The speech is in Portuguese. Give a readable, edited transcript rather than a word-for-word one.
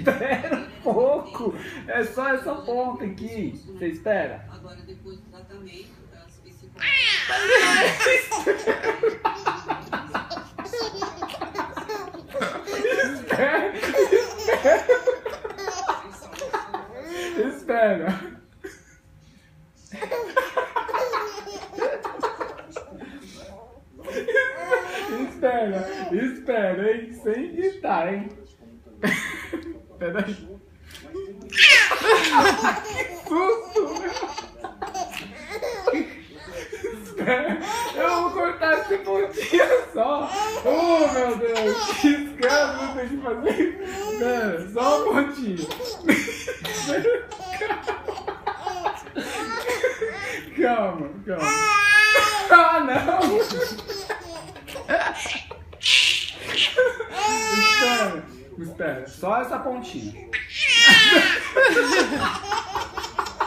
Espera um pouco. É só essa ponta aqui. Você espera? Agora, depois do tratamento, as psicólogas... Espera. Espera, hein? Sem gritar, hein? Peraí. Que susto, meu! Espera, eu vou cortar esse pontinho só. Oh, meu Deus! Que escândalo eu tenho que fazer. Espera, só um pontinho. Calma. Ah, não! Espera, só essa pontinha.